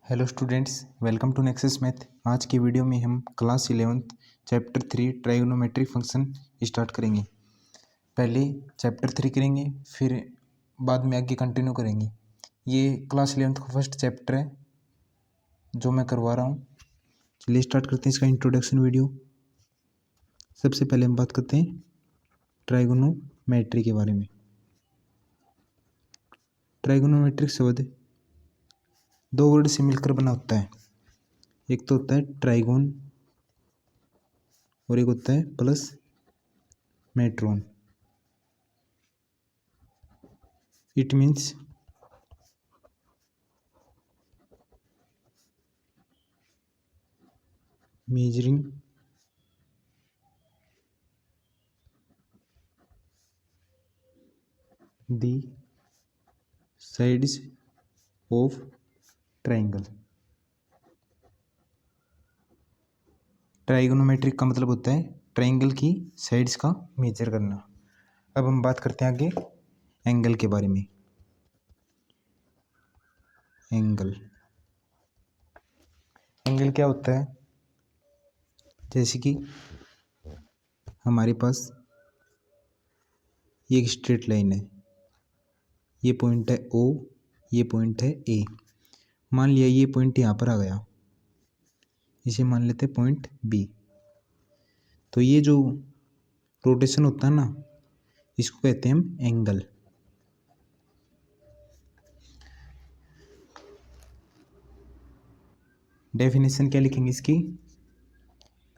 Hello students, welcome to Nexus Math. आज की video में हम class 11th chapter 3 trigonometric function start करेंगे। पहले चैप्टर 3 करेंगे, फिर बाद में आगे कंटिन्यू करेंगे। ये क्लास 11th का फर्स्ट चैप्टर है जो मैं करवा रहा हूँ। चलिए स्टार्ट करते हैं इसका इंट्रोडक्शन वीडियो। सबसे पहले हम बात करते हैं ट्राइगोनोमेट्री के बारे में। ट्राइगोनोमेट्रिक शब्द दो वर्ड से मिलकर बना होता है। एक तो होता है ट्राइगोन और एक होता है plus matron. It means measuring the sides of triangle। Trigonometric का मतलब होता है ट्राइंगल की साइड्स का मेजर करना। अब हम बात करते हैं आगे एंगल के बारे में। एंगल एंगल क्या होता है? जैसे कि हमारे पास ये एक स्ट्रेट लाइन है, ये पॉइंट है O, ये पॉइंट है A। मान लिया ये पॉइंट यहाँ पर आ गया, इसे मान लेते हैं पॉइंट B। तो ये जो रोटेशन होता है ना, इसको कहते हैं हम एंगल। डेफिनेशन क्या लिखेंगे इसकी?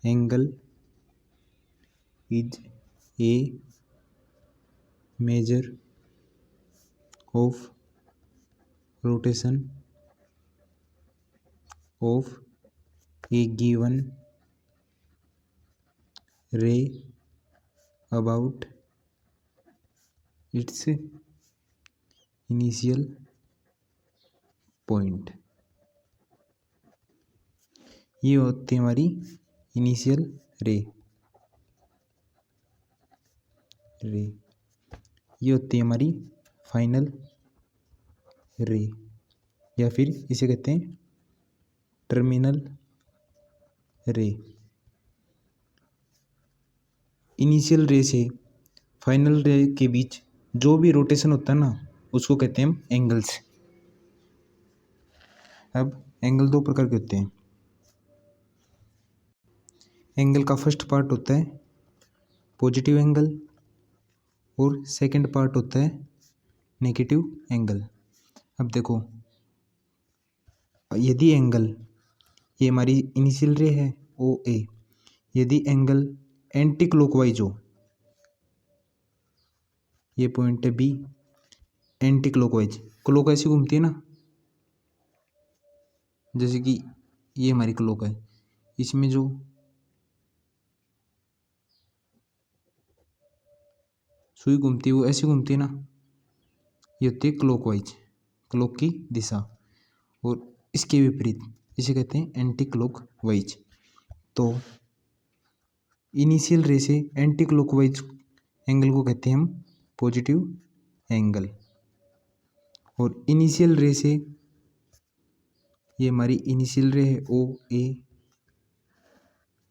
Angle is a measure of rotation of A given रे अबाउट इट्स इनिशियल पॉइंट। ये होती है हमारी इनिशियल रे। ये होती है हमारी फाइनल रे, या फिर इसे कहते हैं टर्मिनल रे। इनिशियल रे से फाइनल रे के बीच जो भी रोटेशन होता है ना, उसको कहते हैं हम एंगल्स। अब एंगल दो प्रकार के होते हैं। एंगल का फर्स्ट पार्ट होता है पॉजिटिव एंगल और सेकंड पार्ट होता है नेगेटिव एंगल। अब देखो, यदि एंगल, ये हमारी इनिशियल रे है OA, यदि एंगल एंटी क्लॉकवाइज हो, ये पॉइंट है B, एंटी क्लॉकवाइज, क्लॉक ऐसी घूमती है ना, जैसे कि ये हमारी क्लॉक है, इसमें जो सुई घूमती है वो ऐसी घूमती है ना, ये होती है क्लॉकवाइज, क्लॉक की दिशा। और इसके विपरीत इसे कहते हैं एंटी क्लॉकवाइज। तो इनिशियल रे से एंटी क्लॉकवाइज एंगल को कहते हैं हम पॉजिटिव एंगल, और इनिशियल रे से, ये हमारी इनिशियल रे है OA,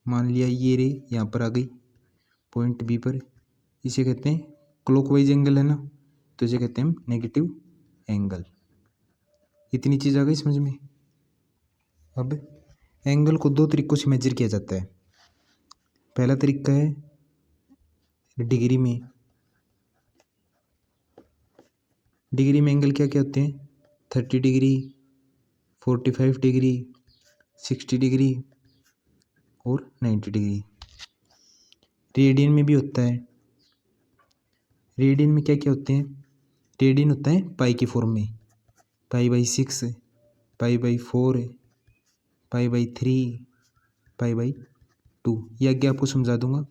मान लिया ये रे यहाँ पर आ गई पॉइंट B पर, इसे कहते हैं क्लॉकवाइज एंगल है ना, तो इसे कहते हैं हम नेगेटिव एंगल। इतनी चीज़ आ गई समझ में। अब एंगल को दो तरीकों से मेजर किया जाता है। पहला तरीका है डिग्री में। डिग्री में एंगल क्या क्या होते हैं? 30 डिग्री, 45 डिग्री, 60 डिग्री और 90 डिग्री। रेडियन में भी होता है। रेडियन में क्या क्या होते हैं? रेडियन होता है पाई की फॉर्म में, π/6, π/4, π/3, π/2। ये आगे आपको समझा दूंगा।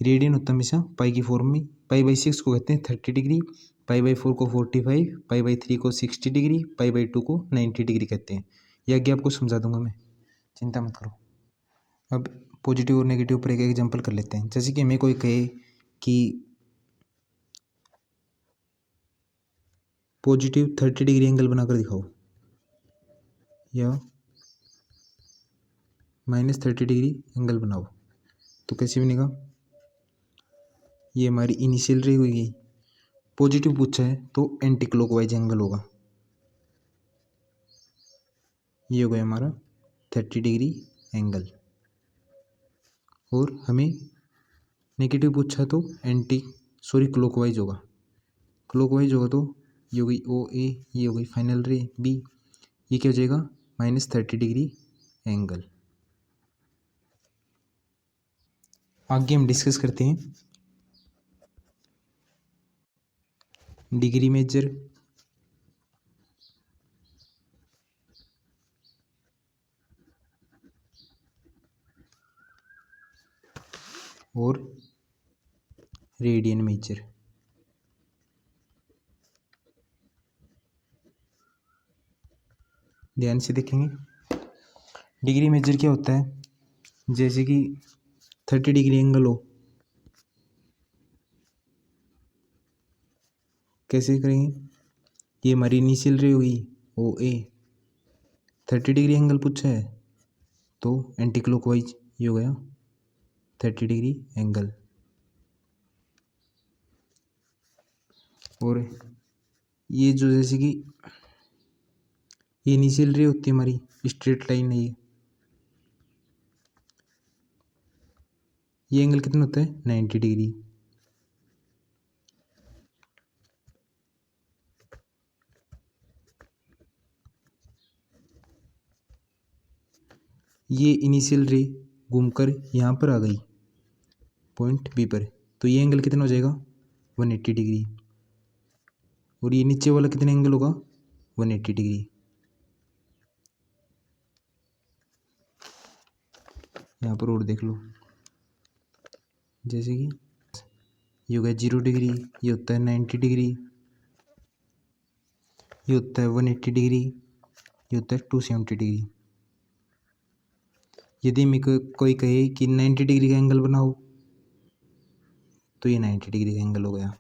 रेडियन होता है हमेशा पाई की फॉर्म में। π/6 को कहते हैं 30 डिग्री, π/4 को 45, π/3 को 60 डिग्री, π/2 को 90 डिग्री कहते हैं। ये आगे आपको समझा दूंगा मैं, चिंता मत करो। अब पॉजिटिव और नेगेटिव पर एक एग्जांपल कर लेते हैं। जैसे कि हमें कोई कहे कि पॉजिटिव 30 डिग्री एंगल बनाकर दिखाओ, या -30 डिग्री एंगल बनाओ। तो कैसे बनेगा, ये हमारी इनिशियल रे हुई, पॉजिटिव पूछा है तो एंटी क्लॉकवाइज एंगल होगा, ये हो गया हमारा 30 डिग्री एंगल। और हमें नेगेटिव पूछा है तो क्लॉकवाइज होगा, क्लॉकवाइज होगा तो ये हो गई ओ ए, ये हो गई फाइनल रे बी, ये क्या हो जाएगा -30 डिग्री एंगल। आगे हम डिस्कस करते हैं डिग्री मेजर, और रेडियन मेजर। ध्यान से देखेंगे, डिग्री मेजर क्या होता है, जैसे कि 30 डिग्री एंगल हो, कैसे करेंगे, ये हमारी इनिशियल रे हुई ओ ए, 30 डिग्री एंगल पूछा है तो एंटी क्लॉकवाइज, ये हो गया 30 डिग्री एंगल। और ये जो जैसे कि ये इनिशियल रे होती है हमारी, स्ट्रेट लाइन है ये एंगल कितना होता है 90 डिग्री। ये इनिशियल रे घूमकर यहाँ पर आ गई पॉइंट बी पर, तो ये एंगल कितना हो जाएगा 180 डिग्री। और ये नीचे वाला कितना एंगल होगा 180 डिग्री। यहाँ पर और देख लो, जैसे कि ये हो गया 0 डिग्री, ये होता है 90 डिग्री, ये होता है 180 डिग्री, ये होता है 270 डिग्री। यदि मेरे को कोई कहे कि 90 डिग्री का एंगल बनाओ तो ये 90 डिग्री का एंगल हो गया।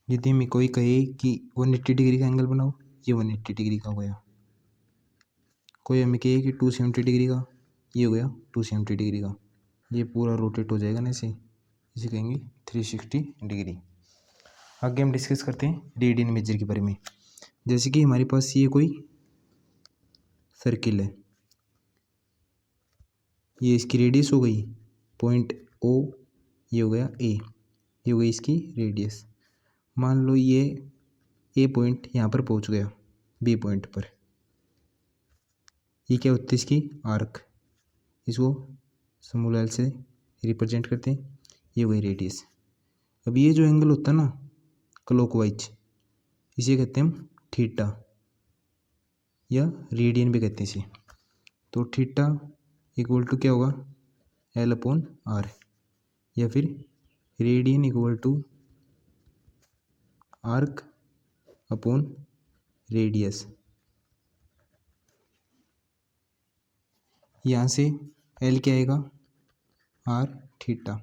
यदि मैं कोई कहे कि 180 डिग्री का एंगल बनाओ, ये 180 डिग्री का हो गया। कोई हमें कहे कि 270 डिग्री का, ये हो गया 270 डिग्री का। ये पूरा रोटेट हो जाएगा ना ऐसे, इसे कहेंगे 360 डिग्री। आगे हम डिस्कस करते हैं रेडियन मेजर के बारे में। जैसे कि हमारे पास ये कोई सर्किल है, ये इसकी रेडियस हो गई पॉइंट ओ, ये हो गया ए, ये हो गई इसकी रेडियस। मान लो ये ए पॉइंट यहाँ पर पहुँच गया बी पॉइंट पर, ये क्या होती है इसकी आर्क, इसको स्मॉल एल से रिप्रेजेंट करते हैं, ये वही रेडियस। अब ये जो एंगल होता है ना क्लॉकवाइज, इसे कहते हैं हम थीटा, या रेडियन भी कहते हैं इसे। तो थीटा इक्वल टू क्या होगा एल अपॉन आर, या फिर radian equal to arc upon radius. यहाँ से एल क्या आएगा आर थीटा।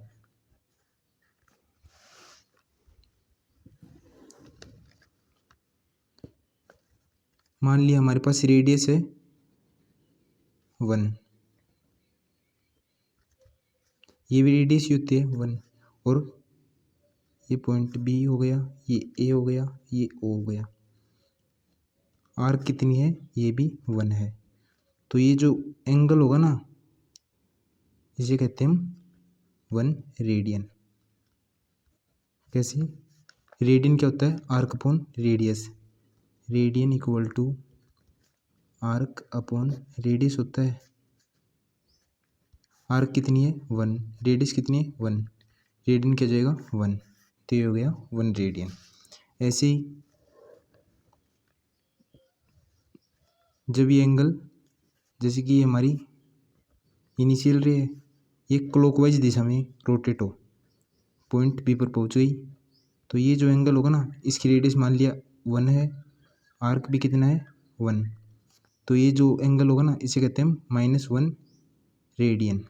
मान लिया हमारे पास रेडियस है 1, ये भी रेडियस ही होती है 1, और ये पॉइंट बी हो गया, ये ए हो गया, ये ओ हो गया। आर्क कितनी है, ये भी 1 है। तो ये जो एंगल होगा ना, इसे कहते हैं हम 1 रेडियन। कैसे, रेडियन क्या होता है arc upon radius, radian equal to arc upon radius होता है। आर्क कितनी है 1, रेडियस कितनी है 1, रेडियन क्या जाएगा 1, तो ये हो गया 1 रेडियन। ऐसे ही जब ये एंगल, जैसे कि ये हमारी इनिशियल रे है, ये क्लॉकवाइज दिशा में रोटेट हो, पॉइंट बी पर पहुंच गई, तो ये जो एंगल होगा ना, इसकी रेडियस मान लिया 1 है, आर्क भी कितना है 1, तो ये जो एंगल होगा ना, इसे कहते हैं -1 रेडियन।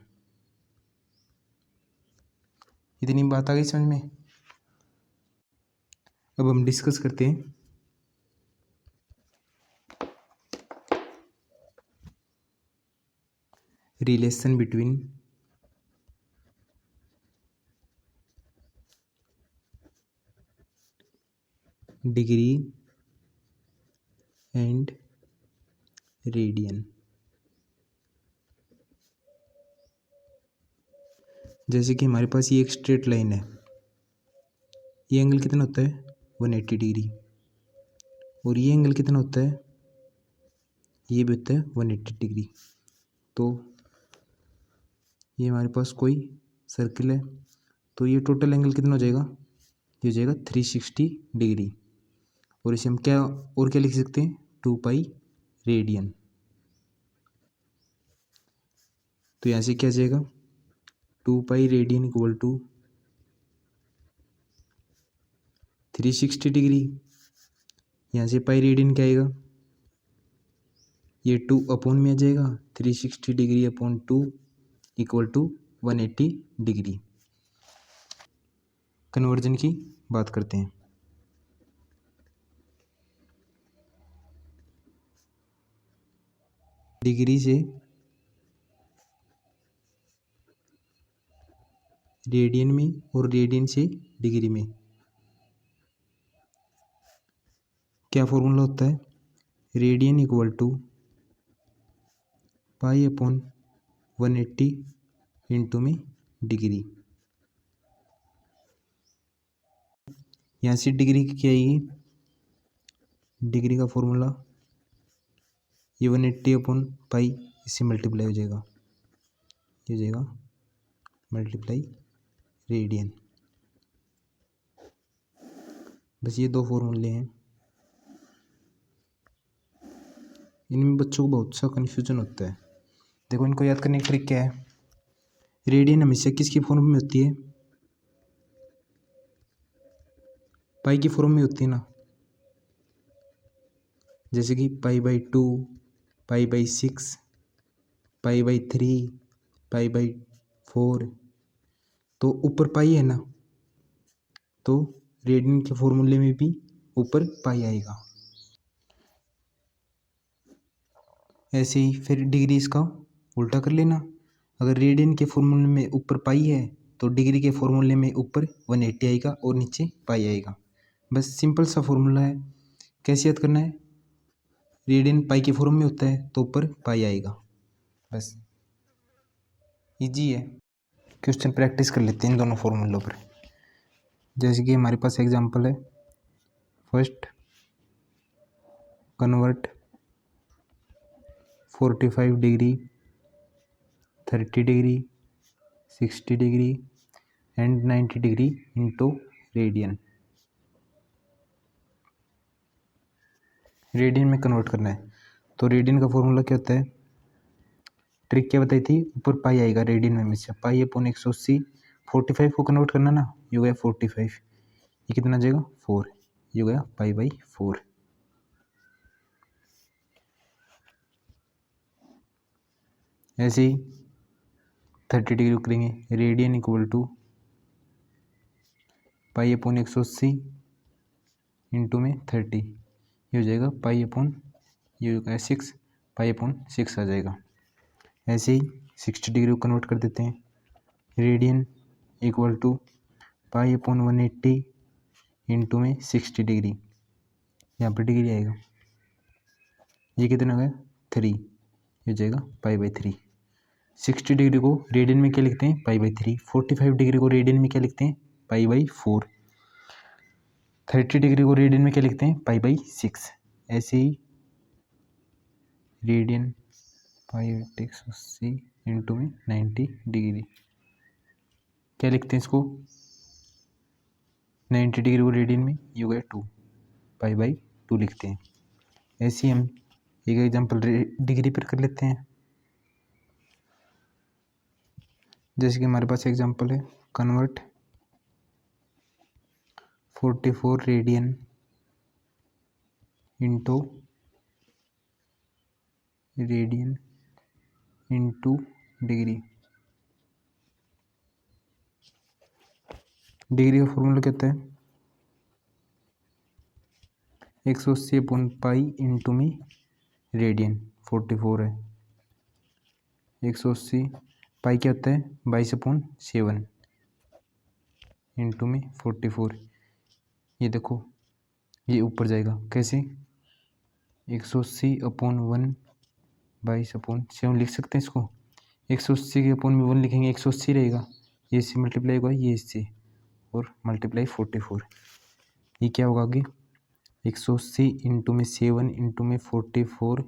इतनी बात आ गई समझ में। अब हम डिस्कस करते हैं relation between degree and radian. जैसे कि हमारे पास ये एक स्ट्रेट लाइन है, ये एंगल कितना होता है 180 डिग्री, और ये एंगल कितना होता है, ये भी होता है 180 डिग्री। तो ये हमारे पास कोई सर्किल है, तो ये टोटल एंगल कितना हो जाएगा, ये हो जाएगा 360 डिग्री। और इसे हम क्या लिख सकते हैं, 2 पाई रेडियन। तो यहाँ से क्या जाएगा, 2 pi radian equal to 360 degree. यहाँ से पाई रेडियन क्या आएगा, ये 2 अपॉन में आ जाएगा, 360 degree upon 2 equal to 180 degree. Conversion की बात करते हैं। डिग्री से रेडियन में और रेडियन से डिग्री में क्या फॉर्मूला होता है, radian equal to pi upon 180 into में डिग्री। यहाँ से डिग्री की क्या आएगी, डिग्री का फॉर्मूला ये 180 अपॉन पाई, इससे मल्टीप्लाई हो जाएगा, ये हो जाएगा मल्टीप्लाई रेडियन। बस ये 2 फॉर्मूले हैं, इनमें बच्चों को बहुत सा कन्फ्यूजन होता है। देखो इनको याद करने की ट्रिक क्या है, रेडियन हमेशा किसकी फॉर्म में होती है, पाई की फॉर्म में होती है ना। जैसे कि पाई/2, पाई/6, पाई/3, पाई/4, तो ऊपर पाई है ना, तो रेडियन के फॉर्मूले में भी ऊपर पाई आएगा। ऐसे ही फिर डिग्री इसका उल्टा कर लेना, अगर रेडियन के फॉर्मूले में ऊपर पाई है तो डिग्री के फॉर्मूले में ऊपर 180 आएगा और नीचे पाई आएगा। बस सिंपल सा फॉर्मूला है, कैसे याद करना है, रेडियन पाई के फॉर्म में होता है तो ऊपर पाई आएगा, बस इजी है। क्वेश्चन प्रैक्टिस कर लेते हैं इन दोनों फॉर्मूलों पर। जैसे कि हमारे पास एग्जांपल है, first convert 45 degree, 30 degree, 60 degree and 90 degree into radian. Radian में कन्वर्ट करना है, तो रेडियन का फॉर्मूला क्या होता है, ट्रिक क्या बताई थी, ऊपर पाई आएगा रेडियन में हमेशा, पाई अपॉन 180, 45 को कन्वर्ट करना ना, ये हो गया 45, ये कितना आ जाएगा 4, ये हो गया पाई/4। ऐसे ही 30 डिग्री करेंगे, radian equal to pi upon 180 into में 30, ये हो जाएगा पाई अपॉन, ये हो गया 6, पाई अपॉन 6 आ जाएगा। ऐसे ही 60 डिग्री को कन्वर्ट कर देते हैं, radian equal to pi upon 180 into में 60 डिग्री, यहाँ पर डिग्री आएगा, ये कितना हो गया 3, ये हो जाएगा पाई/3। 60 डिग्री को रेडियन में क्या लिखते हैं, पाई/3। 45 डिग्री को रेडियन में क्या लिखते हैं, पाई/4। 30 डिग्री को रेडियन में क्या लिखते हैं, पाई/6। ऐसे ही रेडियन पाई/180 इंटू में 90 डिग्री, क्या लिखते हैं इसको, 90 डिग्री को रेडियन में, ये हो गया 2, पाई/2 लिखते हैं। ऐसे ही हम एक एग्जांपल डिग्री पर कर लेते हैं। जैसे कि हमारे पास एग्जांपल है, convert 44 radian into radian into degree. Degree का फॉर्मूला क्या होता है, 180 अपॉन पाई इंटू में रेडियन, 44 है, 180 पाई क्या होता है 22/7 इंटू में 44। ये देखो ये ऊपर जाएगा कैसे 180/1 22/7 लिख सकते हैं इसको। 180 के अपॉन में 1 लिखेंगे 180 रहेगा, ये इससे मल्टीप्लाई होगा ये इससे और मल्टीप्लाई 44। ये क्या होगा आगे 180 इंटू में 7 इंटू में 44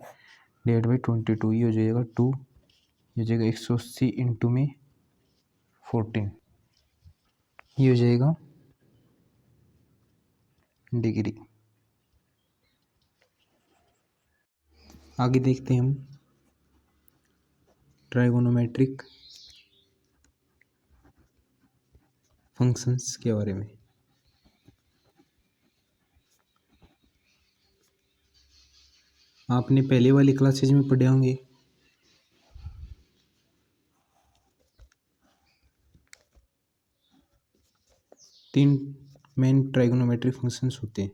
डिवाइड बाई 22। ये हो जाएगा 2, ये हो जाएगा 180 इंटू में 14, ये हो जाएगा डिग्री। आगे देखते हैं हम ट्राइगोनोमेट्रिक फंक्शंस के बारे में। आपने पहले वाली क्लासेज में पढ़े होंगे। तीन मेन ट्राइगोनोमेट्रिक फंक्शंस होते हैं,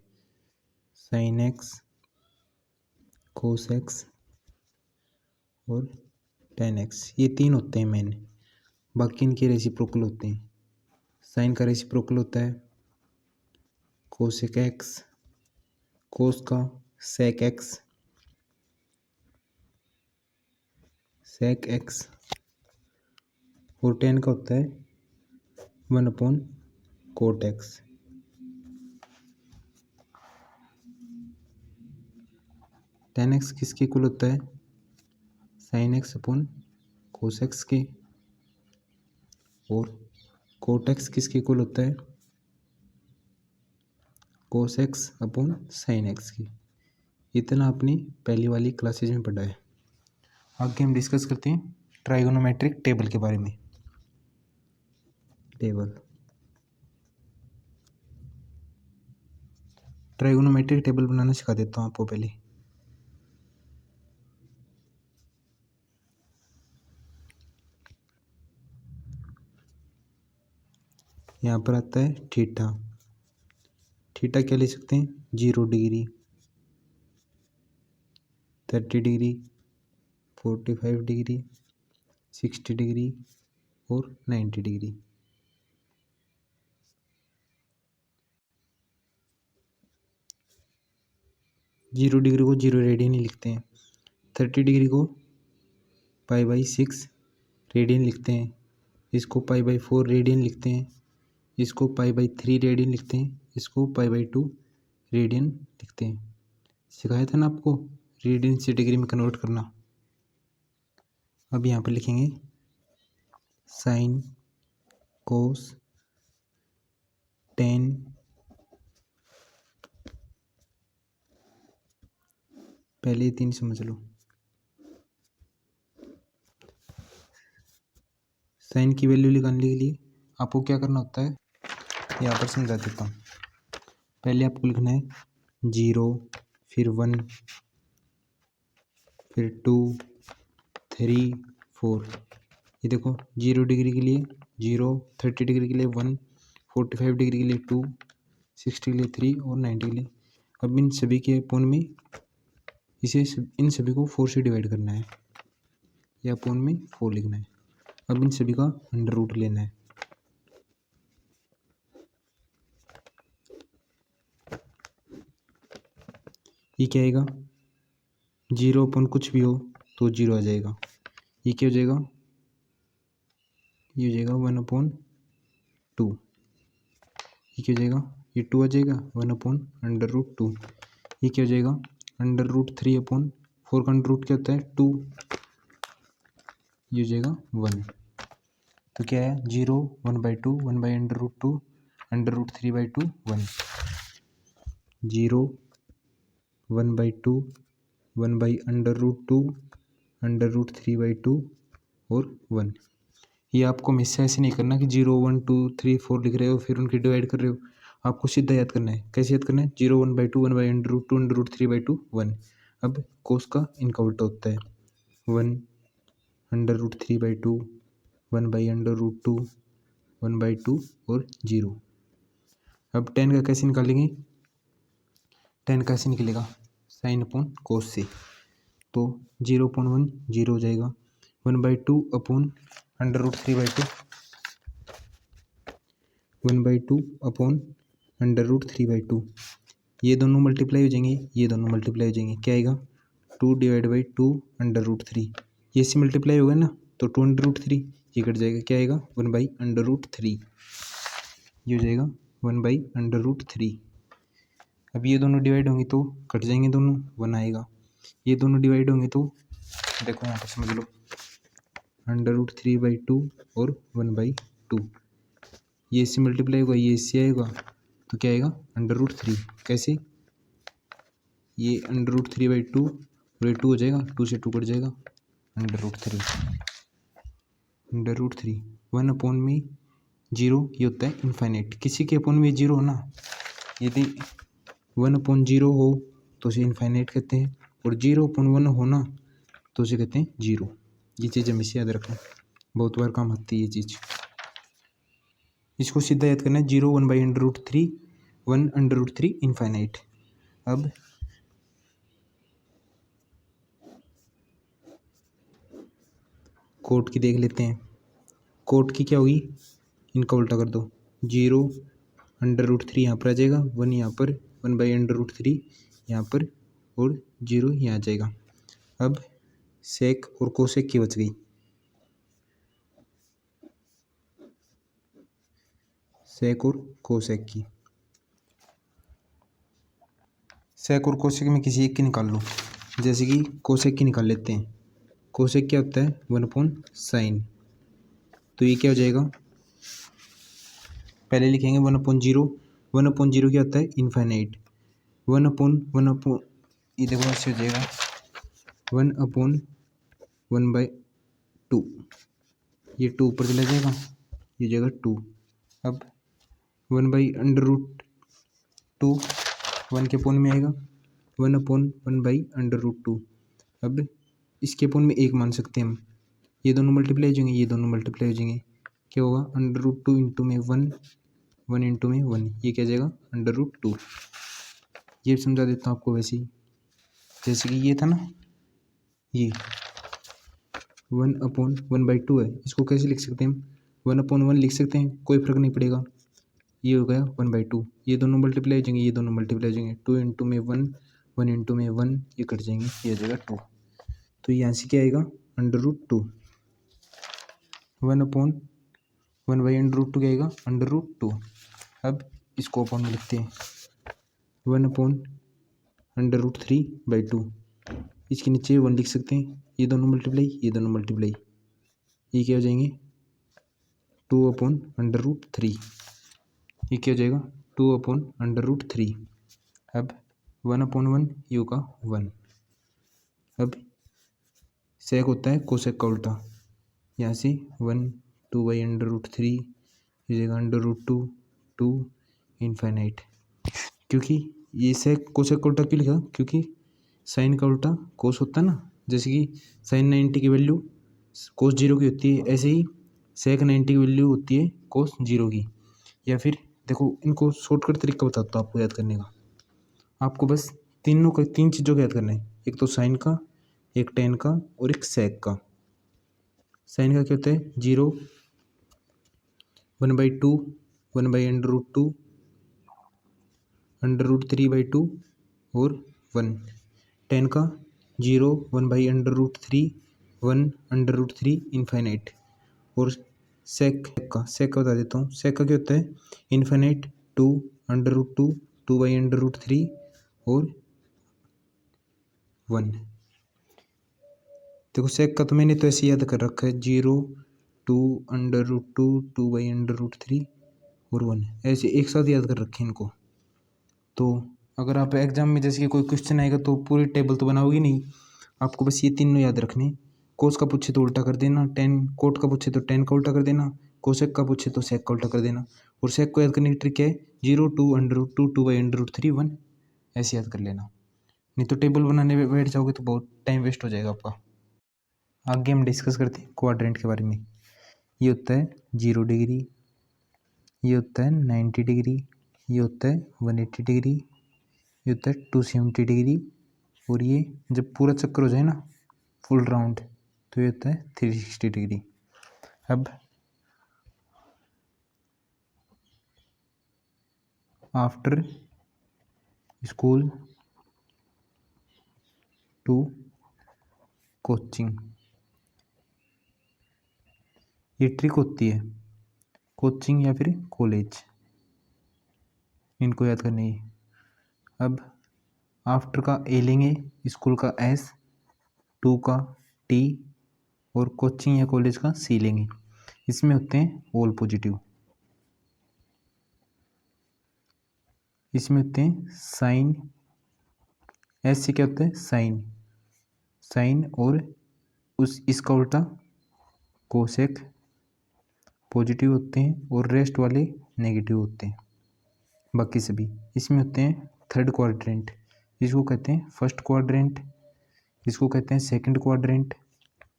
साइन एक्स, कोस एक्स और टेन एक्स। ये तीन होते हैं मेन, बाकी इनके रेसिप्रोकल होते हैं। साइन का रेसिप्रोकल होता है कोसेक एक्स, कोस का सेक एक्स, सेक एक्स और टेन का होता है 1/कोट एक्स। टेन एक्स किसके इक्वल होता है sine x upon cos x के, और कोट एक्स किसके इक्वल होता है cos x upon sine x की। इतना आपने पहली वाली क्लासेज में पढ़ा है। आगे हम डिस्कस करते हैं ट्राइगोनोमेट्रिक टेबल के बारे में। टेबल ट्राइगोनोमेट्रिक टेबल बनाना सिखा देता हूँ आपको पहले। यहाँ पर आता है थीटा। थीटा क्या ले सकते हैं 0 डिग्री, 30 डिग्री, 45 डिग्री, 60 डिग्री और 90 डिग्री। जीरो डिग्री को 0 रेडियन ही लिखते हैं, 30 डिग्री को π/6 रेडियन लिखते हैं, इसको π/4 रेडियन लिखते हैं, इसको π/3 रेडियन लिखते हैं, इसको π/2 रेडियन लिखते हैं। सिखाया था ना आपको रेडियन से डिग्री में कन्वर्ट करना। अब यहाँ पर लिखेंगे साइन, कोस, टेन, पहले ये तीन समझ लो। साइन की वैल्यू निकालने के लिए आपको क्या करना होता है यहाँ पर समझा देता हूँ। पहले आपको लिखना है 0, फिर 1, फिर 2, 3, 4। ये देखो 0 डिग्री के लिए 0, 30 डिग्री के लिए 1, 45 डिग्री के लिए 2, 60 के लिए 3 और 90 के लिए। अब इन सभी के अपोन में इन सभी को 4 से डिवाइड करना है, या अपोन में 4 लिखना है। अब इन सभी का अंडर रूट लेना है। ये क्या आएगा 0 अपन कुछ भी हो तो 0 आ जाएगा। ये क्या हो जाएगा ये हो जाएगा 1/2। ये क्या हो जाएगा ये 2 आ जाएगा 1/√2। ये क्या हो जाएगा √3/4 का अंडर रूट क्या होता है 2। ये हो जाएगा 1। तो क्या है 0, 1/2, 1/√2, √3/2, 1। 0, 1/2, 1/√2, √3/2 और 1। ये आपको हमेशा ऐसे नहीं करना कि 0, 1, 2, 3, 4 लिख रहे हो फिर उनकी डिवाइड कर रहे हो। आपको सीधा याद करना है। कैसे याद करना है 0, 1/2, 1/√2, √3/2, 1। अब कोस का इनका उल्टा होता है 1, √3/2, 1/√2, 1/2 और 0। अब 10 का कैसे निकालेंगे 10 कैसे निकलेगा साइन अपॉन कोस से। तो 0/1 0 हो जाएगा, 1/2 अपॉन √3/2, 1/2 अपॉन √3/2। ये दोनों मल्टीप्लाई हो जाएंगे, ये दोनों मल्टीप्लाई हो जाएंगे, क्या आएगा 2/2 √3। ये से मल्टीप्लाई होगा ना तो 2 √3, ये कट जाएगा, क्या आएगा 1/√3। ये हो जाएगा 1/√3। अब ये दोनों डिवाइड होंगे तो कट जाएंगे दोनों, 1 आएगा। ये दोनों डिवाइड होंगे तो देखो यहाँ पर समझ लो, √3/2 और 1/2। ये इससे मल्टीप्लाई होगा, ये इससे आएगा तो क्या आएगा √3। कैसे, ये √3/2 और ये 2 हो जाएगा, 2 से 2 कट जाएगा, √3। 1 अपॉन में 0 ये होता है इनफाइनाइट। किसी के अपॉन में 0 हो ना, यदि 1 अपॉन 0 हो तो उसे इनफाइनाइट कहते हैं, और 0/1 हो ना तो उसे कहते हैं 0। ये चीज़ हमेशा याद रखना, बहुत बार काम आती है ये चीज़। इसको सीधा याद करना है, 0 1/√3, 1/√3 इनफाइनाइट। अब कोट की देख लेते हैं। कोट की क्या होगी, इनका उल्टा कर दो, 0 √3 यहाँ पर आ जाएगा, 1 यहाँ पर, 1/√3 यहाँ पर, और 0 यहाँ आ जाएगा। अब सेक और कोसेक की बच गई, सेक और कोसेक की। सेक और कोसेक में किसी एक की निकाल लो, जैसे कि कोसेक की निकाल लेते हैं। कोसेक क्या होता है 1/sin। तो ये क्या हो जाएगा, पहले लिखेंगे 1/0। 1/0 क्या होता है इनफाइनाइट। 1/1 ये देखो ऐसे हो जाएगा 1/1/2। ये 2 ऊपर चला जाएगा, ये जाएगा 2। अब 1/√2 1 के अपोन में आएगा, 1/1/√2। अब इसके अपोन में 1 मान सकते हैं हम, ये दोनों मल्टीप्लाई हो जाएंगे, ये दोनों मल्टीप्लाई हो जाएंगे, क्या होगा √2 इंटू में 1, 1 इंटू में 1, ये क्या जाएगा √2। ये समझा देता हूँ आपको वैसे ही, जैसे कि ये था ना, ये 1/1/2 है, इसको कैसे लिख सकते हैं हम, 1/1 लिख सकते हैं, कोई फर्क नहीं पड़ेगा। ये हो गया 1/2, ये दोनों मल्टीप्लाई हो जाएंगे, ये दोनों मल्टीप्लाई हो जाएंगे, 2 इंटू में 1, 1 इंटू में 1, ये कट जाएंगे, ये हो जाएगा 2। तो यहाँ से क्या आएगा √2। 1/1/√2 क्या आएगा √2। अब इसको अपॉन में लिखते हैं, 1/√3/2। इसके नीचे 1 लिख सकते हैं, ये दोनों मल्टीप्लाई, ये दोनों मल्टीप्लाई, ये क्या हो जाएंगे 2/√3। ये क्या हो जाएगा 2/√3। अब 1/1 ये होगा 1। अब सेक होता है कोसेक का उल्टा, यहाँ से 1 2/√3 ये जाएगा √2 2 इनफाइनाइट। क्योंकि ये सेक कोसेक का उल्टा क्यों लिखा, क्योंकि साइन का उल्टा कोस होता है ना, जैसे कि साइन 90 की वैल्यू कोस 0 की होती है, ऐसे ही सेक 90 की वैल्यू होती है कोस 0 की। या फिर देखो, इनको शॉर्टकट तरीका बताता हूँ आपको याद करने का। आपको बस तीन चीज़ों का याद करना है, एक तो साइन का, एक टेन का, और एक सेक का। साइन का क्या होता है 0, 1/2, 1/√2, √3/2 और 1। टेन का 0, 1/√3, 1/√3 इनफाइनाइट। और सेक का बता देता हूँ, सेक का क्या होता है इनफाइनाइट 2, √2, 2/√3 और 1। देखो सेक का तो मैंने तो ऐसे याद कर रखा है, 0, 2, √2, 2/√3 और 1, ऐसे एक साथ याद कर रखे हैं इनको। तो अगर आप एग्जाम में जैसे कि कोई क्वेश्चन आएगा तो पूरी टेबल तो बनाओगे नहीं, आपको बस ये तीनों याद रखने। कोस का पूछे तो उल्टा कर देना, टेन कोट का पूछे तो टेन का उल्टा कर देना, कोसेक का पूछे तो सेक का उल्टा कर देना। और सेक को याद करने की ट्रिक क्या है 0, 2, √2, 2/√3, 1, ऐसे याद कर लेना। नहीं तो टेबल बनाने में बैठ जाओगे तो बहुत टाइम वेस्ट हो जाएगा आपका। आगे हम डिस्कस करते हैं क्वाड्रेंट के बारे में। ये होता है 0 डिग्री, ये होता है 90 डिग्री, ये होता है 180 डिग्री, ये होता है 270 डिग्री। और ये जब पूरा चक्कर हो जाए ना फुल राउंड, तो ये होता है 360 डिग्री। अब आफ्टर स्कूल टू कोचिंग, ये ट्रिक होती है, कोचिंग या फिर कॉलेज, इनको याद करनी है। अब आफ्टर का ए लेंगे, स्कूल का एस, टू का टी और कोचिंग या कॉलेज का सी लेंगे। इसमें होते हैं ऑल पॉजिटिव, इसमें होते हैं साइन, एस से क्या होता है साइन, साइन और इसका उल्टा कोसेक पॉजिटिव होते हैं और रेस्ट वाले नेगेटिव होते हैं बाकी सभी। इसमें होते हैं थर्ड क्वाड्रेंट, इसको कहते हैं फर्स्ट क्वाड्रेंट, इसको कहते हैं सेकंड क्वाड्रेंट,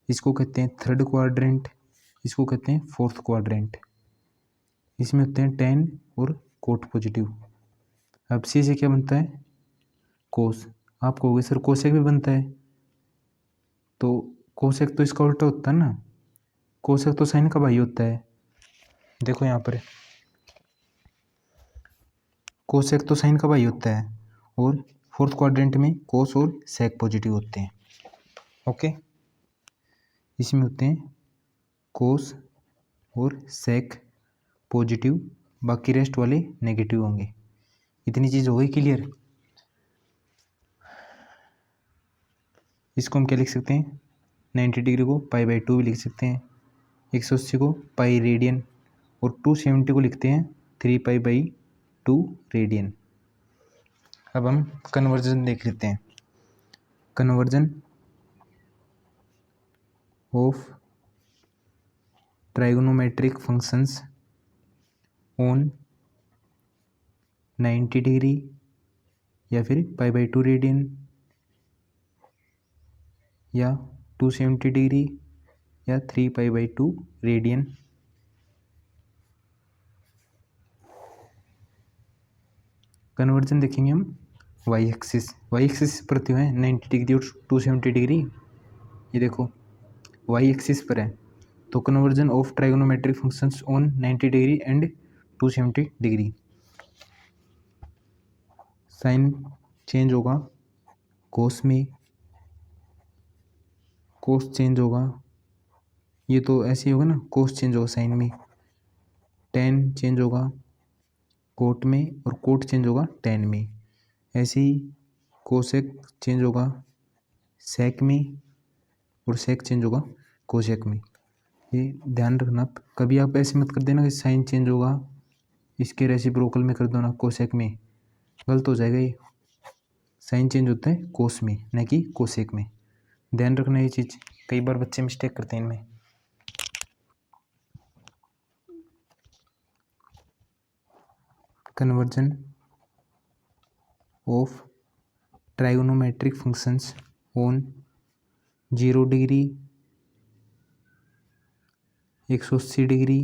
इसको कहते हैं थर्ड क्वाड्रेंट, इसको कहते हैं फोर्थ क्वाड्रेंट। इसमें होते हैं टेन और कोट पॉजिटिव। अब सी से क्या बनता है कोस। आप कहोगे सर कोसेक भी बनता है, तो कोसेक तो इसका उल्टा होता है ना, कोसेक तो साइन का भाई होता है। देखो यहाँ पर कोसेक तो साइन का भाई होता है और फोर्थ क्वाड्रेंट में कोस और सेक पॉजिटिव होते हैं। ओके, इसमें होते हैं कोस और सेक पॉजिटिव, बाकी रेस्ट वाले नेगेटिव होंगे। इतनी चीज़ हो गई क्लियर। इसको हम क्या लिख सकते हैं, 90 डिग्री को π/2 भी लिख सकते हैं, 180 को पाई रेडियन और 270 को लिखते हैं 3π/2 रेडियन। अब हम कन्वर्जन देख लेते हैं। Conversion of trigonometric functions on 90 degree या फिर π/2 रेडियन या 270 डिग्री या 3π/2 रेडियन। कन्वर्जन देखेंगे हम वाई एक्सिस पर तो है 90 डिग्री और 270 डिग्री, ये देखो वाई एक्सिस पर है, तो conversion of trigonometric functions on 90 degree and 270 degree. Sine change होगा कोस में, कोस चेंज होगा, ये तो ऐसे ही होगा ना, कोस चेंज होगा साइन में, टेन चेंज होगा कोट में और कोट चेंज होगा टेन में, ऐसे ही कोसेक चेंज होगा सेक में और सेक चेंज होगा कोसेक में। ये ध्यान रखना, कभी आप ऐसे मत कर देना कि साइन चेंज होगा इसके रेसिप्रोकल में कर दो ना कोसेक में, गलत हो जाएगा। ये साइन चेंज होता है कोस में न कि कोसेक में, ध्यान रखना ये चीज़, कई बार बच्चे मिस्टेक करते हैं इनमें। Conversion of trigonometric functions on 0 degree, 180 degree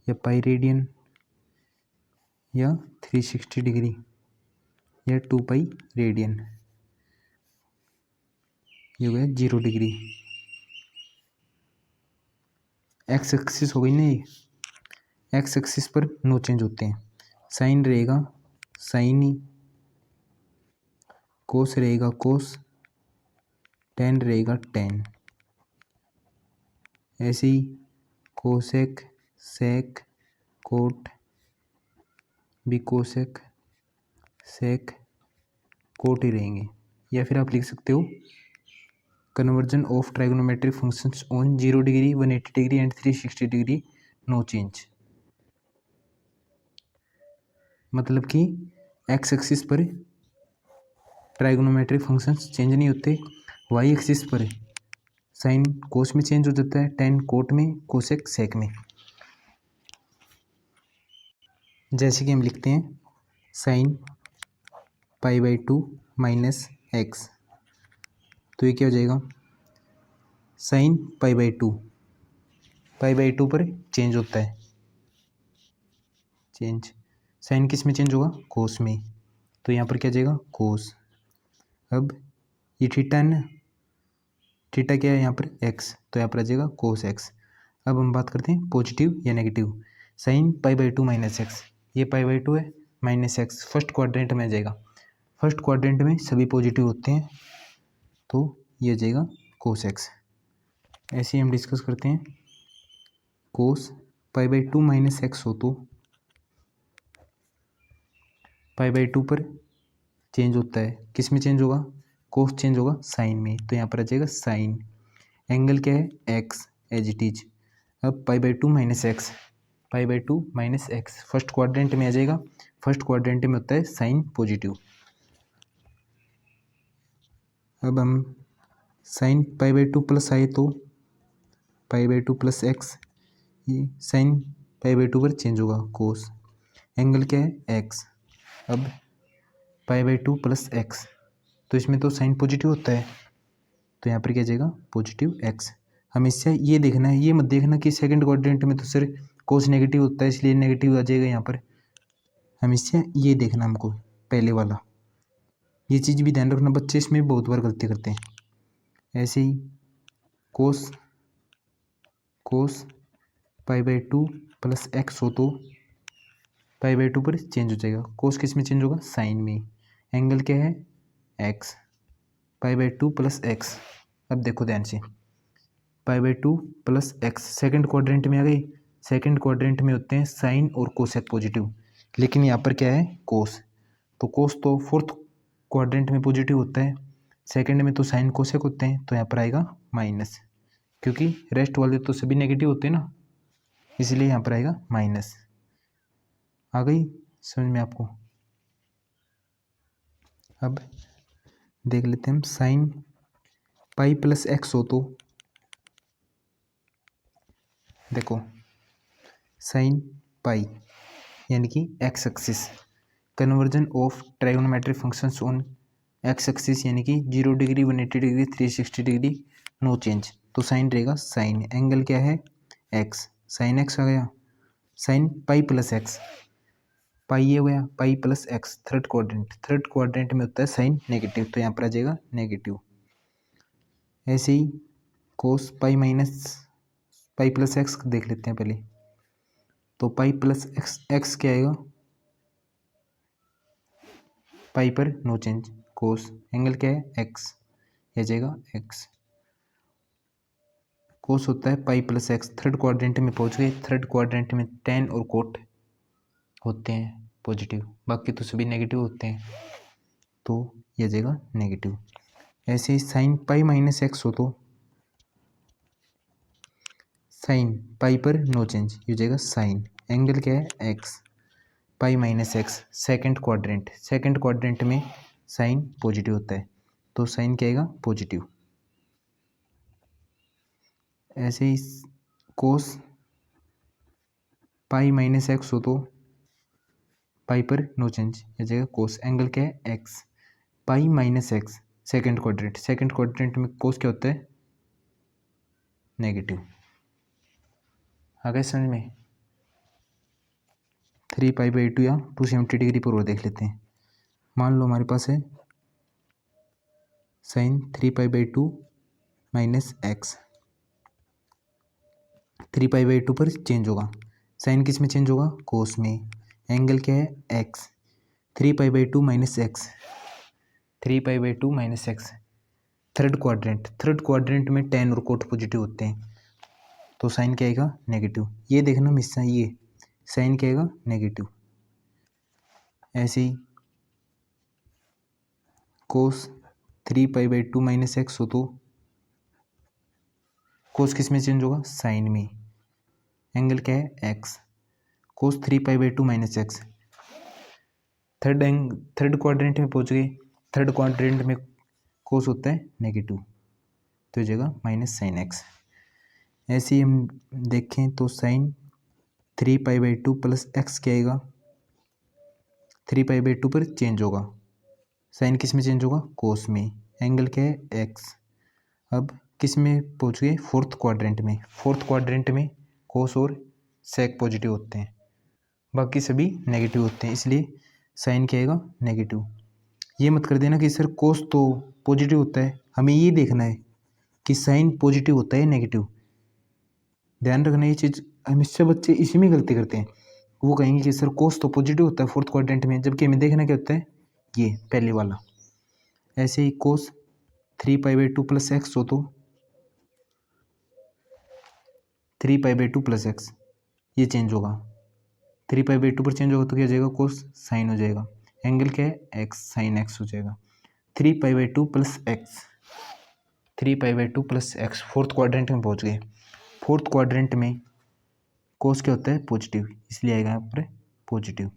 या पाई रेडियन या 360 डिग्री या 2π रेडियन, ये हो गया 0 डिग्री। एक्स एक्सिस हो गई ना, ये एक्स एक्सिस पर नो चेंज होते हैं, साइन रहेगा साइन ही, कोस रहेगा कोस, टेन रहेगा टेन, ऐसे ही कोसेक सेक कोट भी कोसेक सेक कोट ही रहेंगे। या फिर आप लिख सकते हो conversion of trigonometric functions on 0 degree 180 degree and 360 degree no change, मतलब कि एक्स एक्सिस पर ट्राइगोनोमेट्रिक फंक्शंस चेंज नहीं होते, वाई एक्सिस पर साइन कोस में चेंज हो जाता है, टेन कोट में, कोसेक सेक में। जैसे कि हम लिखते हैं साइन π/2 माइनस एक्स, तो ये क्या हो जाएगा साइन π/2, π/2 पर चेंज होता है, चेंज साइन किस में चेंज होगा कोस में, तो यहाँ पर क्या जाएगा कोस। अब ये थीटा है ना, थीटा क्या है यहाँ पर एक्स, तो यहाँ पर आ जाएगा कोस एक्स। अब हम बात करते हैं पॉजिटिव या नेगेटिव। साइन पाई/2 माइनस एक्स, ये पाई/2 है माइनस एक्स फर्स्ट क्वाड्रेंट में आ जाएगा। फर्स्ट क्वाड्रेंट में सभी पॉजिटिव होते हैं तो ये आ जाएगा कोस एक्स। ऐसे ही हम डिस्कस करते हैं कोस पाई/2 माइनस एक्स हो तो पाई/2 पर चेंज होता है, किस में चेंज होगा, कोस चेंज होगा साइन में, तो यहाँ पर आ जाएगा साइन। एंगल क्या है एक्स एज इट इज। अब पाई/2 माइनस एक्स, पाई/2 माइनस एक्स फर्स्ट क्वाड्रेंट में आ जाएगा। फर्स्ट क्वाड्रेंट में होता है साइन पॉजिटिव। अब हम साइन पाई/2 प्लस आए तो पाई/2 प्लस एक्स, ये साइन पाई/2 पर चेंज होगा कोस। एंगल क्या है एक्स। अब पाई/2 प्लस एक्स, तो इसमें तो साइन पॉजिटिव होता है तो यहाँ पर क्या जाएगा पॉजिटिव एक्स। हमेशा ये देखना है, ये मत देखना कि सेकंड क्वाड्रेंट में तो सिर्फ कोस नेगेटिव होता है इसलिए नेगेटिव आ जाएगा यहाँ पर। हमेशा ये देखना हमको पहले वाला, ये चीज़ भी ध्यान रखना, बच्चे इसमें बहुत बार गलती करते हैं। ऐसे ही कोस पाई/2 प्लस एक्स हो तो पाई/2 पर चेंज हो जाएगा। कोस किस में चेंज होगा साइन में। एंगल क्या है एक्स, पाई/2 प्लस एक्स। अब देखो ध्यान से, पाई/2 प्लस एक्स सेकेंड क्वाड्रेंट में आ गई। सेकेंड क्वाड्रेंट में होते हैं साइन और कोसेक पॉजिटिव, लेकिन यहाँ पर क्या है कोस, तो कोस तो फोर्थ क्वाड्रेंट में पॉजिटिव होता है, सेकंड में तो साइन कोसेक होते हैं, तो यहाँ पर आएगा माइनस, क्योंकि रेस्ट वाले तो सभी नेगेटिव होते हैं ना, इसलिए यहाँ पर आएगा माइनस। आ गई समझ में आपको। अब देख लेते हैं हम साइन पाई प्लस एक्स हो तो देखो साइन पाई यानी कि x axis, conversion of trigonometric functions on x axis यानी कि 0 degree 180 degree 360 degree no change, तो साइन रहेगा साइन। एंगल क्या है एक्स, साइन एक्स आ गया। Sine pi plus x, pi ये हो गया pi plus x third quadrant में होता है साइन नेगेटिव, तो यहाँ पर आ जाएगा नेगेटिव। ऐसे ही cos pi minus pi plus X देख लेते हैं पहले, तो पाई प्लस एक्स क्या आएगा पाई पर नो चेंज कोस। एंगल क्या है एक्स, आ जाएगा एक्स। कोस होता है पाई प्लस एक्स, थर्ड क्वाड्रेंट में पहुंच गए। थर्ड क्वाड्रेंट में टेन और कोट होते हैं पॉजिटिव, बाकी तो सभी नेगेटिव होते हैं, तो ये आ जाएगा नेगेटिव। ऐसे ही साइन पाई माइनस एक्स हो तो साइन पाई पर नो चेंज, ये हो जाएगा साइन। एंगल क्या है x, pi minus x second quadrant में साइन पॉजिटिव होता है, तो साइन क्या आएगा पॉजिटिव। ऐसे ही कोस पाई माइनस एक्स हो तो पाई पर नो चेंज, ये जाएगा कोस। एंगल क्या है x, pi minus x second quadrant में कोस क्या होता है नेगेटिव। आ गए समझ में। 3π/2 या 270 डिग्री पर और देख लेते हैं। मान लो हमारे पास है साइन 3π/2 माइनस एक्स, 3π/2 पर चेंज होगा, साइन किस में चेंज होगा कोस में। एंगल क्या है X, 3π/2 minus X, 3π/2 minus X third quadrant में टेन और कोट पॉजिटिव होते हैं, तो साइन क्या आएगा नेगेटिव। ये देखना मिस्सा, ये साइन क्या आएगा नेगेटिव। ऐसे ही कोस 3π/2 माइनस एक्स हो तो कोस किस में चेंज होगा साइन में। एंगल क्या है एक्स, कोस 3π/2 माइनस एक्स थर्ड क्वाड्रेंट में पहुंच गए। थर्ड क्वाड्रेंट में कोस होता है नेगेटिव, तो जगह माइनस साइन एक्स। ऐसे ही हम देखें तो साइन 3π/2 प्लस एक्स क्या आएगा, 3π/2 पर चेंज होगा, साइन किस में चेंज होगा कोस में। एंगल क्या है एक्स। अब किस में पहुंच गए फोर्थ क्वाड्रेंट में कोस और सेक पॉजिटिव होते हैं, बाकी सभी नेगेटिव होते हैं, इसलिए साइन क्या आएगा नेगेटिव। ये मत कर देना कि सर कोस तो पॉजिटिव होता है, हमें ये देखना है कि साइन पॉजिटिव होता है नेगेटिव। ध्यान रखना ये चीज़, हमेशा बच्चे इसी में गलती करते हैं। वो कहेंगे कि सर कोस तो पॉजिटिव होता है फोर्थ क्वाड्रेंट में, जबकि हमें देखना क्या होता है, ये पहले वाला। ऐसे ही कोस 3π/2 + x हो तो 3π/2 + x ये चेंज होगा, 3π/2 पर चेंज होगा तो क्या हो जाएगा, कोस साइन हो जाएगा। एंगल क्या है, x, साइन x हो जाएगा। 3π/2 + x, 3π/2 + x फोर्थ क्वाड्रेंट में पहुंच गए। फोर्थ क्वाड्रेंट में कोस क्या होता है, पॉजिटिव, इसलिए आएगा यहाँ पर पॉजिटिव।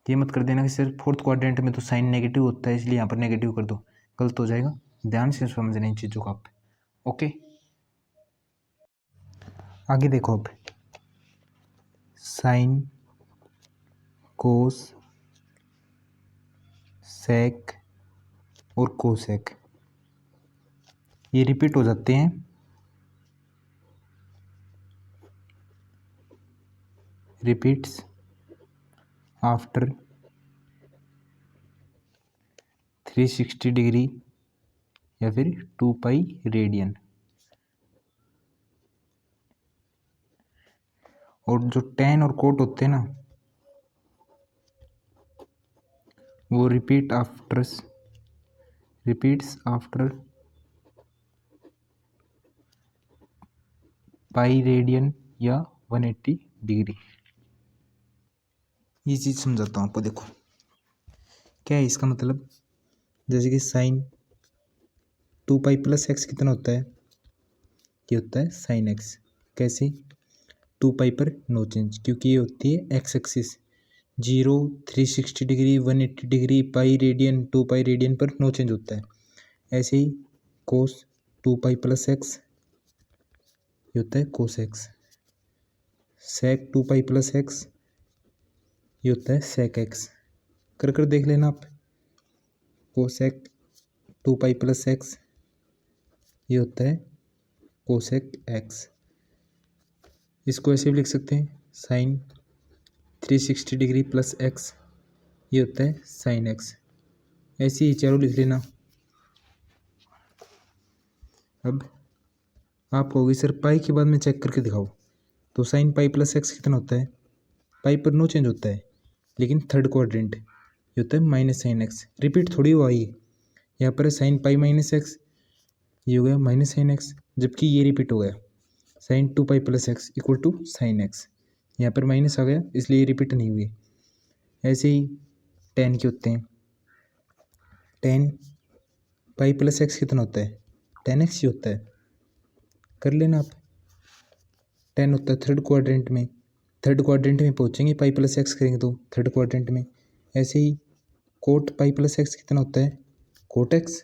ये मत कर देना कि सर फोर्थ क्वाड्रेंट में तो साइन नेगेटिव होता है इसलिए यहाँ पर नेगेटिव कर दो, गलत हो जाएगा। ध्यान से समझना इन चीज़ों को आप। ओके, आगे देखो अब, साइन, कोस, सेक और कोसेक ये रिपीट हो जाते हैं। रिपीट्स आफ्टर 360 डिग्री या फिर 2π रेडियन। और जो tan और कोट होते हैं ना, वो रिपीट्स आफ्टर पाई रेडियन या 180 डिग्री। ये चीज़ समझाता हूँ आपको। देखो क्या है इसका मतलब, जैसे कि साइन 2π + x कितना होता है, ये होता है साइन x। कैसे, 2π पर नो चेंज, क्योंकि ये होती है x axis. 0, 360 degree, 180 degree, pi radian, 2π radian पर नो चेंज होता है। ऐसे ही कोस 2π + x ये होता है कोस x। सेक 2π + x ये होता है सेक x। कर देख लेना आप, कोसेक 2π + x ये होता है कोसेक x। इसको ऐसे भी लिख सकते हैं, साइन 360 डिग्री + x ये होता है साइन x। ऐसे ही चारों लिख लेना। अब आप कहोगे सर पाई के बाद में चेक करके दिखाओ, तो साइन पाई + x कितना होता है, पाई पर नो चेंज होता है, लेकिन थर्ड क्वाड्रेंट ये होता है माइनस साइन x। रिपीट थोड़ी हुआ ये, यहाँ पर साइन पाई - x ये हो गया माइनस साइन x, जबकि ये रिपीट हो गया साइन 2π + x = साइन x। यहाँ पर माइनस आ गया इसलिए ये रिपीट नहीं हुई। ऐसे ही tan के होते हैं, tan पाई + x कितना होता है, tan x ही होता है। कर लेना आप, tan होता है थर्ड क्वाड्रेंट में, थर्ड क्वाड्रेंट में पहुँचेंगे पाई + x करेंगे तो थर्ड क्वाड्रेंट में। ऐसे ही कोट पाई + x कितना होता है, कोट x।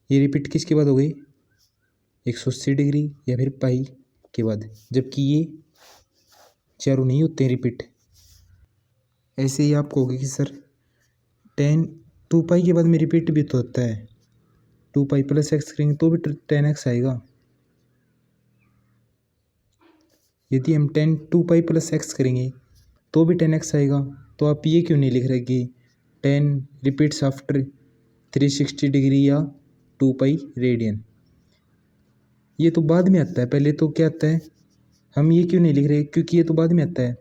ये रिपीट किसके बाद हो गई, 180 डिग्री या फिर पाई के बाद, जबकि ये चारों नहीं होते हैं रिपीट। ऐसे ही आप कहोगे कि सर tan 2π के बाद में रिपीट भी तो होता है, 2π + x करेंगे तो भी tan x आएगा। यदि हम tan 2π + x करेंगे तो भी tan x आएगा, तो आप ये क्यों नहीं लिख रहे कि tan रिपीट्स आफ्टर 360 डिग्री या 2π रेडियन। ये तो बाद में आता है, पहले तो क्या आता है, हम ये क्यों नहीं लिख रहे, क्योंकि ये तो बाद में आता है।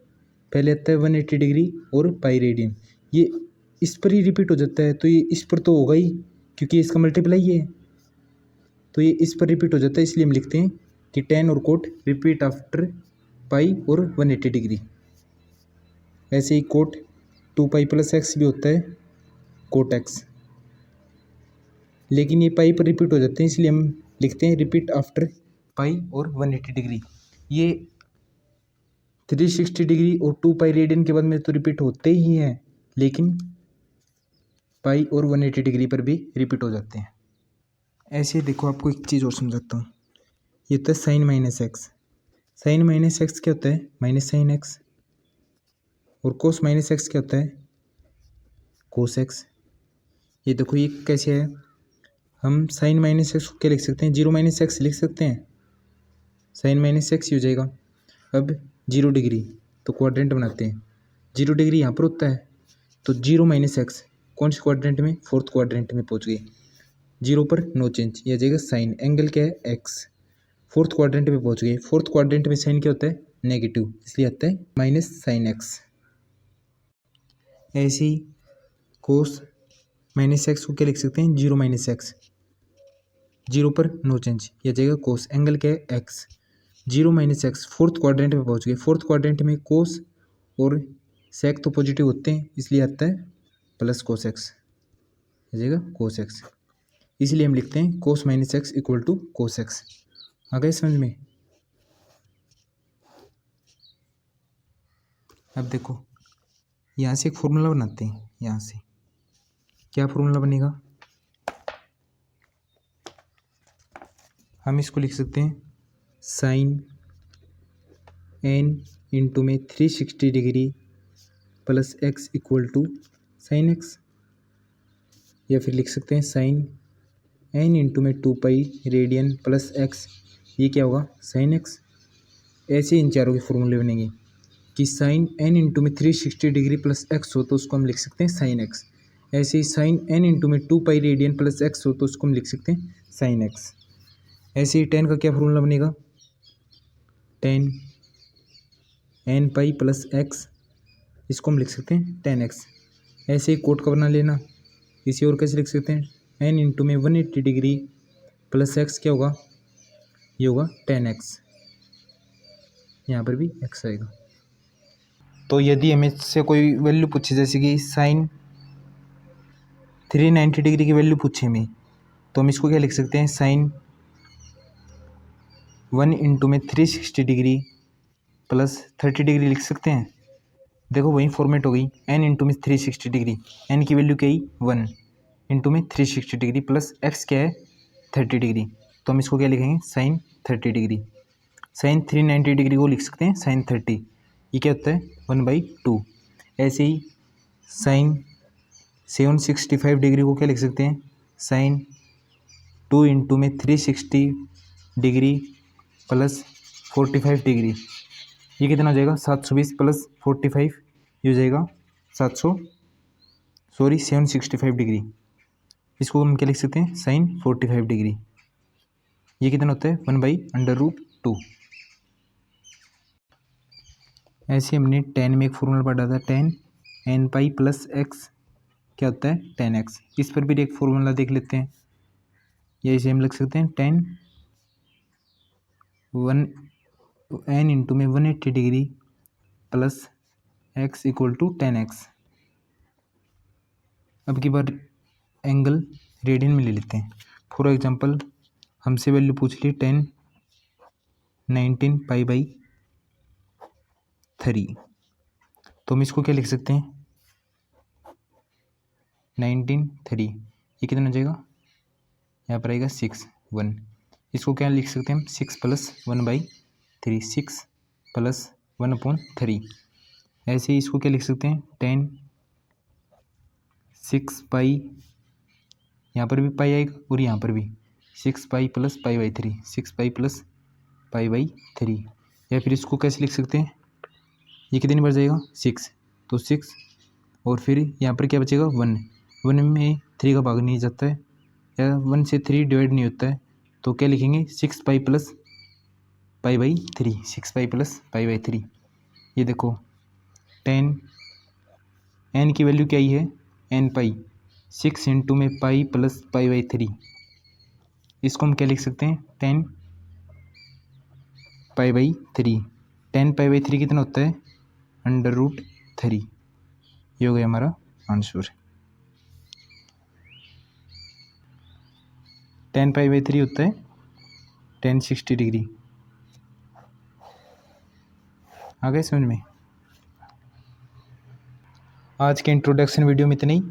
पहले आता है 180 डिग्री और पाई रेडियन, ये इस पर ही रिपीट हो जाता है, तो ये इस पर तो होगा ही क्योंकि इसका मल्टीप्लाई है, तो ये इस पर रिपीट हो जाता है। इसलिए हम लिखते हैं कि tan और कोट रिपीट आफ्टर पाई और 180 डिग्री। ऐसे ही कोट 2π + x भी होता है कोट x, लेकिन ये पाई पर रिपीट हो जाते हैं इसलिए हम लिखते हैं रिपीट आफ्टर पाई और 180 डिग्री। ये 360 डिग्री और 2π रेडियन के बाद में तो रिपीट होते ही हैं, लेकिन पाई और 180 डिग्री पर भी रिपीट हो जाते हैं। ऐसे देखो आपको एक चीज़ और समझाता हूँ, ये होता है साइन - x। साइन - x क्या होता है, माइनस साइन x। और कोस - x क्या होता है, कोस x। ये देखो ये कैसे है, हम साइन - x को क्या लिख सकते हैं, 0 - x लिख सकते हैं, साइन - x ही हो जाएगा। अब 0 डिग्री तो क्वाड्रेंट बनाते हैं, 0 डिग्री यहाँ पर होता है, तो 0 - x कौन से क्वाड्रेंट में, फोर्थ क्वाड्रेंट में पहुँच गए। जीरो पर नो चेंज, ये आ जाएगा साइन। एंगल क्या है एक्स। फोर्थ क्वाड्रेंट में पहुंच गए। फोर्थ क्वाड्रेंट में साइन क्या होता है नेगेटिव, इसलिए आता है माइनस साइन एक्स। ऐसे ही कोस माइनस एक्स को क्या लिख सकते हैं जीरो माइनस एक्स, जीरो पर नो चेंज, ये जाएगा कोस। एंगल क्या है x. Zero minus x, fourth quadrant में पहुंच गए। फोर्थ क्वाड्रेंट में कोस और सेक तो पॉजिटिव होते हैं, इसलिए आता है प्लस कोस एक्स, हो जाएगा कोस एक्स। इसलिए हम लिखते हैं cos minus X equal to cos X. आ गए समझ में। अब देखो यहाँ से एक फॉर्मूला बनाते हैं। यहाँ से क्या फॉर्मूला बनेगा, हम इसको लिख सकते हैं साइन एन इंटू में 360 degree plus x equal to sine x, या फिर लिख सकते हैं साइन एन इंटू में 2 पाई रेडियन प्लस एक्स, ये क्या होगा साइन एक्स। ऐसे इन चारों के फॉर्मूले बनेंगे कि साइन एन इंटू में 360 डिग्री प्लस एक्स हो तो उसको हम लिख सकते हैं साइन एक्स। ऐसे ही साइन एन इंटू में 2 पाई रेडियन प्लस एक्स हो तो उसको हम लिख सकते हैं साइन एक्स। ऐसे ही टेन का क्या फॉर्मूला बनेगा, tan n pi plus x, इसको हम लिख सकते हैं टेन एक्स। ऐसे ही कोट का बना लेना, इसी और कैसे लिख सकते हैं एन इंटू में 180 डिग्री प्लस एक्स क्या होगा, ये होगा टेन एक्स, यहाँ पर भी एक्स आएगा। तो यदि हमें से कोई वैल्यू पूछे जैसे कि साइन 390 डिग्री की वैल्यू पूछे हमें, तो हम इसको क्या लिख सकते हैं साइन 1 इंटू में 360 डिग्री प्लस 30 डिग्री लिख सकते हैं। देखो वही फॉर्मेट हो गई, एन इंटू में 360 डिग्री, एन की वैल्यू क्या है 1 इंटू में 360 डिग्री प्लस एक्स क्या है 30 डिग्री, तो हम इसको क्या लिखेंगे साइन 30 डिग्री। साइन 390 डिग्री को लिख सकते हैं साइन 30, ये क्या होता है 1/2। ऐसे ही साइन 765 डिग्री को क्या लिख सकते हैं साइन 2 इंटू में 360 डिग्री प्लस 45 डिग्री, ये कितना हो जाएगा 720 प्लस 45, ये हो जाएगा 765 डिग्री। इसको हम क्या लिख सकते हैं साइन 45 डिग्री, ये कितना होता है 1/√2। ऐसे हमने टेन में एक फॉर्मूला पढ़ा था, tan n pi plus x क्या होता है टेन एक्स। इस पर भी एक फॉर्मूला देख लेते हैं, या इसे हम लिख सकते हैं टेन एन इंटू में 180 degree plus x equal to tan x. अब की बार एंगल रेडियन में ले लेते हैं। फॉर एग्जांपल हमसे वैल्यू पूछ ली 19 पाई/3, तो हम इसको क्या लिख सकते हैं 19/3, ये कितना हो जाएगा यहाँ पर आएगा 6 1, इसको क्या लिख सकते हैं हम 6 + 1/3, 6 + 1/3। ऐसे ही इसको क्या लिख सकते हैं 10 6 पाई, यहाँ पर भी पाई आएगा और यहाँ पर भी 6 पाई + पाई/3, 6 पाई + पाई/3। या फिर इसको कैसे लिख सकते हैं, ये कितनी बार जाएगा 6, तो 6 और फिर यहाँ पर क्या बचेगा 1, 1 में 3 का भाग नहीं जाता है, या 1 से 3 डिवाइड नहीं होता है, तो क्या लिखेंगे 6 पाई + पाई/3, 6 पाई + पाई/3। ये देखो 10 एन की वैल्यू क्या ही है एन पाई, 6 इंटू में पाई + पाई/3, इसको हम क्या लिख सकते हैं 10 पाई/3। 10 पाई/3 कितना होता है √3, ये हो गया हमारा आंसर। 10 पाई/3 होता है 1060 डिग्री। आ गए समझ में। आज के इंट्रोडक्शन वीडियो में इतना ही।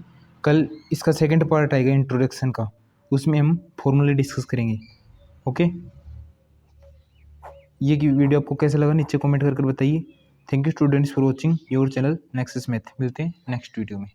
कल इसका सेकंड पार्ट आएगा इंट्रोडक्शन का, उसमें हम फॉर्मूले डिस्कस करेंगे। ओके, ये वीडियो आपको कैसा लगा नीचे कमेंट करके बताइए। Thank you students for watching your channel nexus math. मिलते हैं नेक्स्ट वीडियो में।